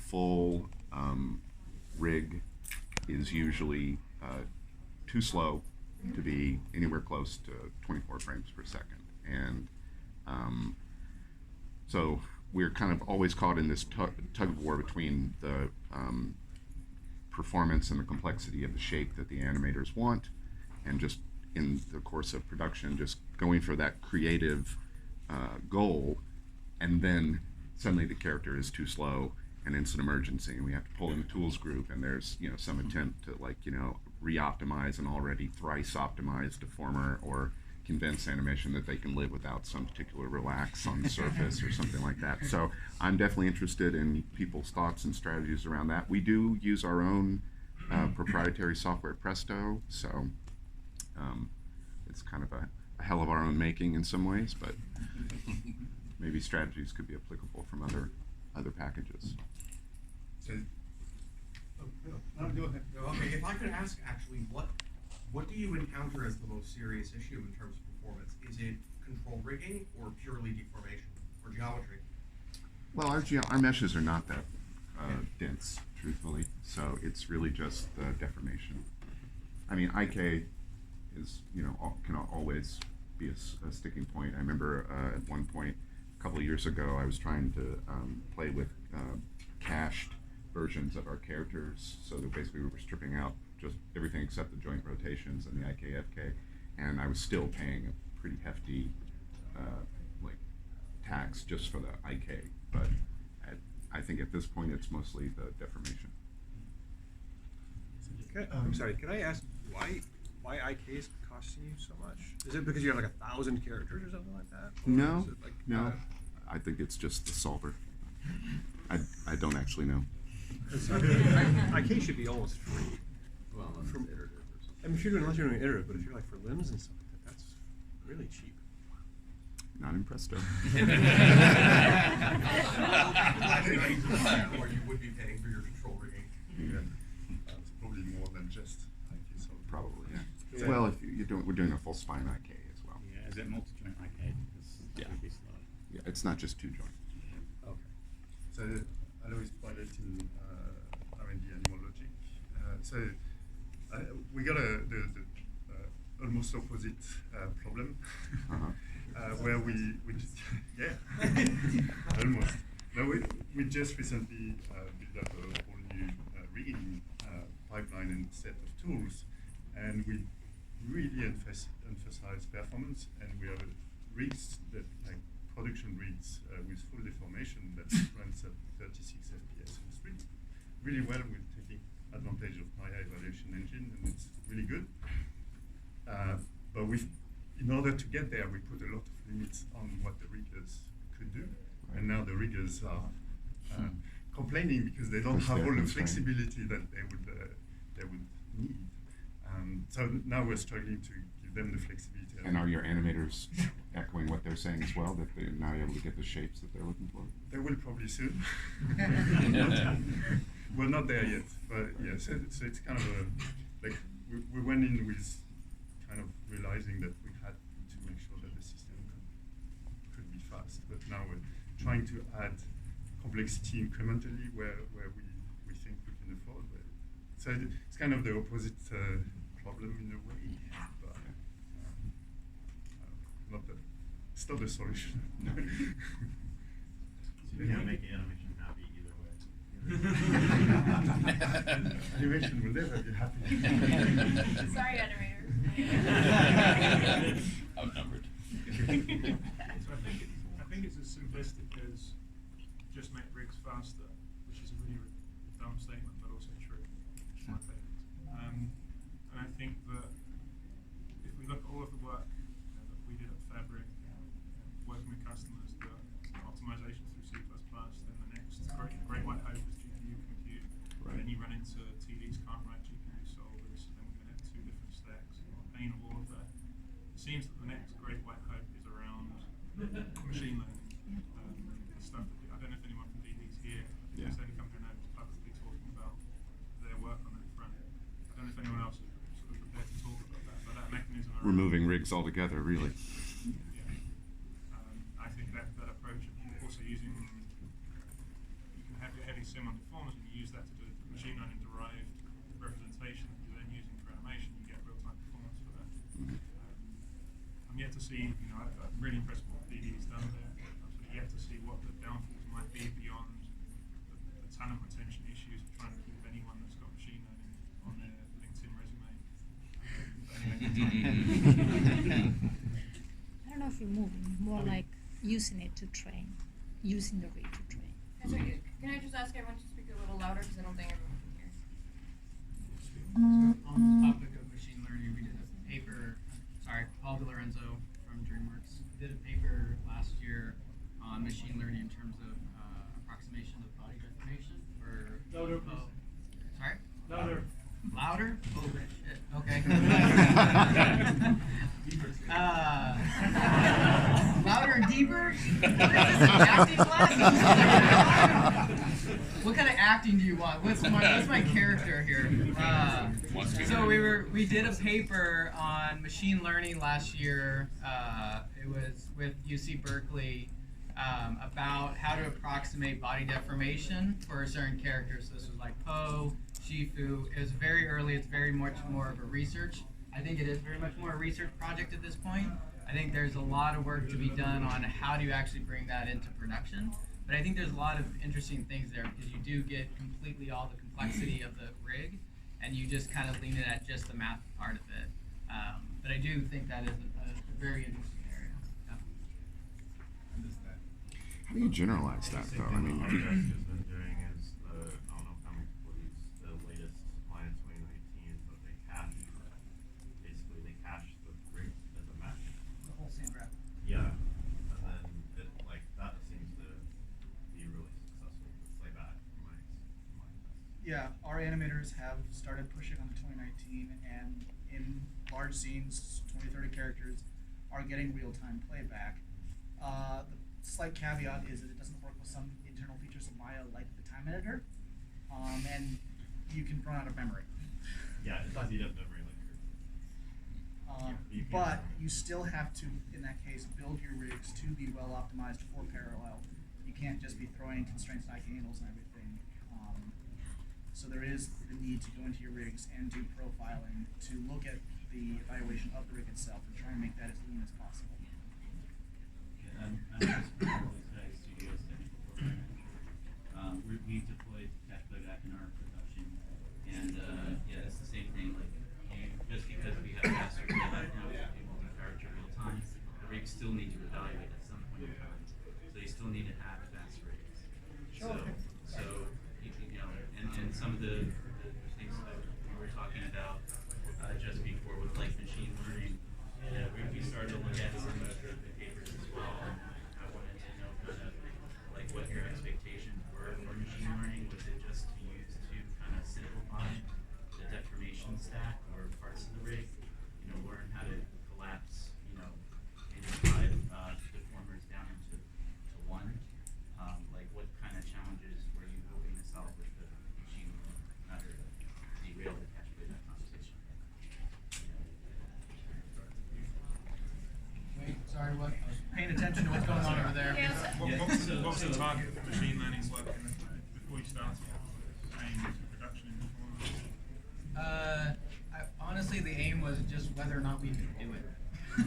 full rig is usually too slow to be anywhere close to 24 frames per second. And so we're kind of always caught in this tug of war between the performance and the complexity of the shape that the animators want, and just in the course of production, just going for that creative goal, and then suddenly the character is too slow and it's an emergency and we have to pull in the tools group, and there's some attempt to re-optimize an already thrice optimized deformer, or convince animation that they can live without some particular relax on the surface or something like that. So I'm definitely interested in people's thoughts and strategies around that. We do use our own proprietary software, Presto, so it's kind of a hell of our own making in some ways, but maybe strategies could be applicable from other packages. So, go ahead. Okay, if I could ask, actually, what do you encounter as the most serious issue in terms of performance? Is it control rigging or purely deformation or geometry? Well, our meshes are not that dense, truthfully, so it's really just the deformation. I mean, IK is, can always be a sticking point. I remember at one point, a couple of years ago, I was trying to play with cached versions of our characters, so that basically we were stripping out just everything except the joint rotations and the IKFK, and I was still paying a pretty hefty tax just for the IK, but I think at this point it's mostly the deformation. I'm sorry, can I ask why IK is costing you so much? Is it because you have like 1,000 characters or something like that? Or No, is it like, no. I think it's just the solver. I don't actually know. IK should be almost free. Well, From iterative or something. I mean, unless you're doing iterative, but if you're like for limbs and stuff like that, that's really cheap. Not in Presto. Or you would be paying for your control rigging. Yeah. It's probably more than just IK solver. Probably, yeah. Yeah. Well, if we're doing a full spine IK as well. Yeah, is it multi-joint IK? Yeah. That would be slow. Yeah, it's not just two joint. Okay. So I know it's pilot in R&D Animalloджик. We got the almost opposite problem. Uh-huh. Where we just almost. No, we just recently built up a whole new rigging pipeline and set of tools, and we really emphasize performance, and we have rigs that like production rigs with full deformation that runs at 36 FPS. It's really well. We're taking advantage of my evaluation engine, and it's really good. But in order to get there, we put a lot of limits on what the riggers could do, and now the riggers are complaining because they don't have all the flexibility that they would need. So now we're struggling to give them the flexibility. And are your animators echoing what they're saying as well, that they're not able to get the shapes that they're looking for? They will probably soon. We're not there yet, but yeah. So it's kind of we went in with kind of realizing that we had to make sure that the system could be fast, but now we're trying to add complexity incrementally where we think we can afford. So it's kind of the opposite problem in a way, but it's not the solution. So you can't make animation happy either way. Animation will never be happy. Sorry, animators. Outnumbered. So I think it's as simplistic as just make rigs faster, which is a really dumb statement, but also true. It's my favourite. And I think that if we look at all of the work that we did at Fabric, working with customers, the optimization through C++, then the next great white hope is GPU compute. Right. Then you run into TDs can't write GPU solvers, then we're going to have two different stacks. Pain of all of that. It seems that the next great white hope is around machine learning. The stuff that I don't know if anyone from DD is here. Yeah. There's any company I know that's publicly talking about their work on that front. I don't know if anyone else is sort of prepared to talk about that, but that mechanism around Removing rigs altogether, really. I think that approach of also using, you can have your heavy sim on deformers and you use that to do machine learning derived representation that you're then using for animation, you get real-time performance for that. I'm yet to see, I'm really impressed with what BD's done there. I'm sort of yet to see what the downfalls might be beyond the talent retention issues of trying to keep anyone that's got machine learning on their LinkedIn resume. I don't know if you're moving, more like using it to train, using the rig to train. Can I just ask everyone to speak a little louder because I don't think everyone can hear. So on the topic of machine learning, we did a paper, Paul DeLorenzo from Drimworks, did a paper last year on machine learning in terms of approximation of body deformation for Louder, sorry? Louder. Louder? Oh, shit. Okay. Louder and deeper? What is this, an acting class? What kind of acting do you want? What's my character here? So we did a paper on machine learning last year. It was with UC Berkeley about how to approximate body deformation for certain characters. So this was like Poe, Shifu. It was very early. It's very much more of a research. I think it is very much more a research project at this point. I think there's a lot of work to be done on how do you actually bring that into production. But I think there's a lot of interesting things there because you do get completely all the complexity of the rig, and you just kind of lean it at just the math part of it. But I do think that is a very interesting area. Yeah. How do you generalize that, though? I mean, Autodesk has been doing is I don't know how many employees the latest line in 2019, but they cache the rig as a mesh. The whole sand wrap. Yeah, and then that seems to be really successful with playback from my test. Yeah, our animators have started pushing on the 2019, and in large scenes, 20, 30 characters, are getting real-time playback. The slight caveat is that it doesn't work with some internal features of Maya, like the time editor, and you can run out of memory. Yeah, it does eat up memory But you still have to, in that case, build your rigs to be well optimized for parallel. You can't just be throwing constraints like handles and everything. So there is the need to go into your rigs and do profiling to look at the evaluation of the rig itself and try and make that as lean as possible. I'm just one of these guys, studios technical program manager. We deployed cache playback in our production, and yeah, it's the same thing. Like, just because we have faster playback now, we do multi-character real time, the rigs still need to evaluate at some point in time. So you still need to have fast rigs. So and some of the things that we were talking about just before with like machine learning, we started to look at some of the papers as well. I wanted to know kind of like what your expectations were for machine learning. Was it just to use to kind of simplify the deformation stack or parts of the rig? Learn how to collapse, maybe 5 deformers down into one. Like what kind of challenges were you hoping to solve with the machine learning? Not to derail the cache playback conversation. Wait, sorry, what? I was paying attention to what's going on over there. What's the target of machine learning like before you started aim to production in performance? Honestly, the aim was just whether or not we could do it.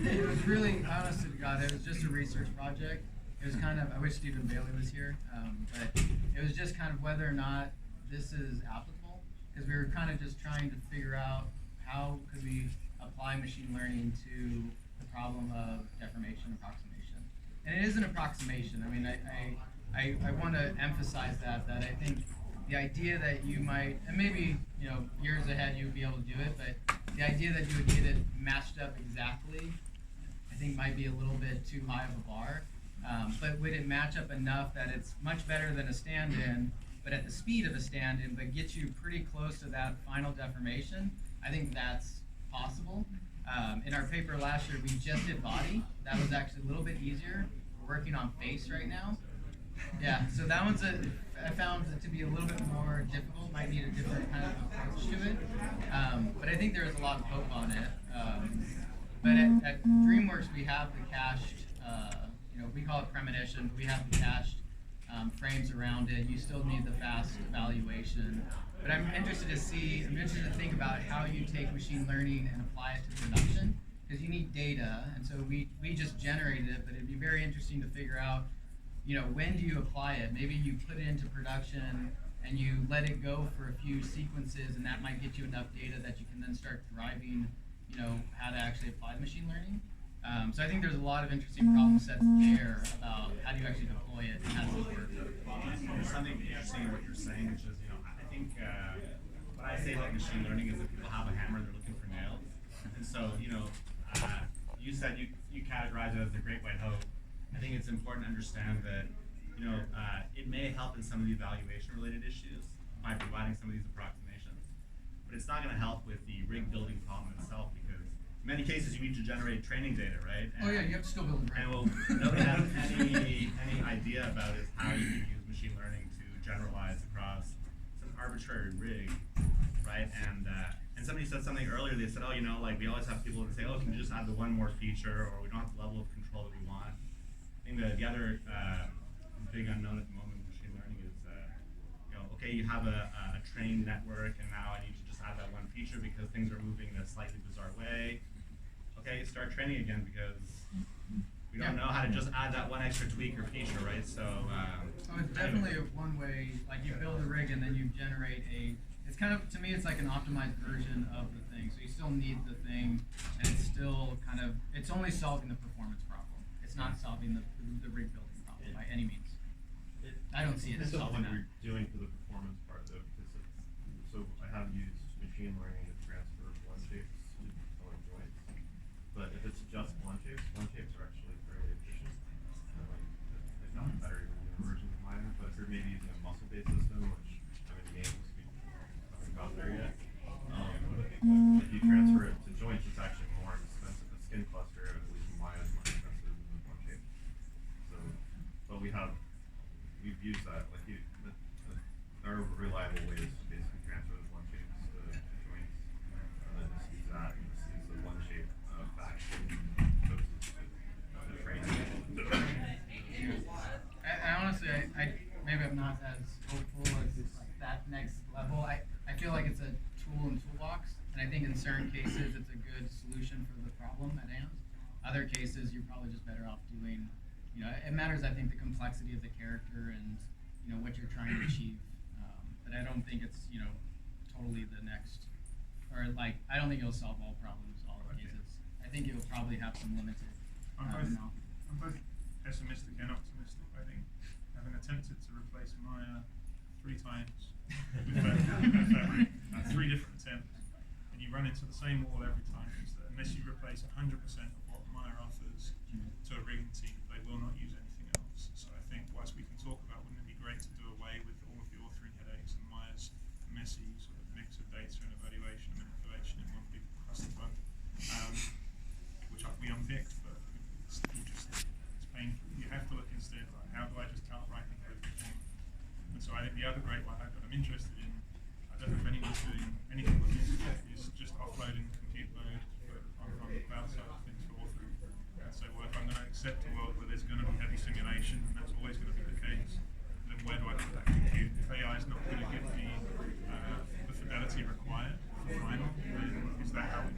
It was really, honest to God, it was just a research project. It was kind of, I wish Stephen Bailey was here, but it was just kind of whether or not this is applicable, because we were kind of just trying to figure out how could we apply machine learning to the problem of deformation approximation. And it is an approximation. I mean, I want to emphasize that I think the idea that you might, and maybe years ahead you'd be able to do it, but the idea that you would get it matched up exactly, I think might be a little bit too high of a bar. But would it match up enough that it's much better than a stand-in, but at the speed of a stand-in, but gets you pretty close to that final deformation? I think that's possible. In our paper last year, we just did body. That was actually a little bit easier. We're working on face right now. Yeah, so that one's I found it to be a little bit more difficult. Might need a different kind of approach to it. But I think there's a lot of hope on it. But at Drimworks, we have the cached, we call it premonition. We have the cached frames around it. You still need the fast evaluation. But I'm interested to think about how you take machine learning and apply it to production, because you need data, and so we just generated it, but it'd be very interesting to figure out, when do you apply it? Maybe you put it into production and you let it go for a few sequences, and that might get you enough data that you can then start driving, how to actually apply machine learning. So I think there's a lot of interesting problem sets there about how do you actually deploy it and how does it work. There's something interesting in what you're saying, which is, I think what I say like machine learning is that people have a hammer, they're looking for nails. And so, you said you categorize it as the great white hope. I think it's important to understand that, it may help in some of the evaluation related issues by providing some of these approximations, but it's not going to help with the rig building problem itself, because in many cases you need to generate training data, right? And, you have to still build it. And well, nobody has any idea about is how you can use machine learning to generalize across some arbitrary rig, right? And somebody said something earlier. They said, we always have people who say, can you just add the one more feature, or we don't have the level of control that we want. I think the other big unknown at the moment with machine learning is, okay, you have a trained network, and now I need to just add that one feature because things are moving in a slightly bizarre way. Okay, start training again, because we don't know how to just add that one extra tweak or feature, right? So it's definitely one way. Like, you build a rig and then you generate it's kind of, to me, it's like an optimized version of the thing. So you still need the thing, and it's still it's only solving the performance problem. It's not solving the rig building problem by any means. I don't see it as solving that. What we're doing for the performance part, though, because so I have used machine learning to transfer one shapes to other joints. But if it's just one shapes are actually fairly efficient. They've gotten better than the version of mine. But if you're maybe using a muscle-based system, which the games we haven't got there yet, if you transfer it to joints, it's actually more expensive. The skin cluster, at least in mine, is more expensive than one shape. So, but we've used that. There are reliable ways to basically transfer the one shapes to joints, and then just use that, and just use the one shape faction to train. I honestly, maybe I'm not as hopeful as like that next level. I feel like it's a tool in toolbox, and I think in certain cases it's a good solution for the problem at hand. Other cases you're probably just better off doing. It matters, I think, the complexity of the character and what you're trying to achieve. But I don't think it's totally the next, or I don't think it'll solve all problems, all the cases. I think it will probably have some limited. I'm both pessimistic and optimistic. I think, having attempted to replace Maya 3 times with fabric, 3 different attempts, and you run into the same wall every time, is that unless you replace 100% of what Maya offers to a rigging team, they will not use anything else. So I think, whilst we can talk about, wouldn't it be great to do away with all of the authoring headaches and Maya's messy sort of mix of data and evaluation and manipulation in one big custom bug, which we unpicked, but it's painful. You have to look instead, like, how do I just outright improve performance? And so I think the other great one that I'm interested in, I don't know if anyone's doing anything with this, is just offloading compute load on the cloud side of things for authoring. And so, well, if I'm going to accept a world where there's going to be heavy simulation, and that's always going to be the case, then where do I put that compute? If AI is not going to give me the fidelity required for final, then is that how we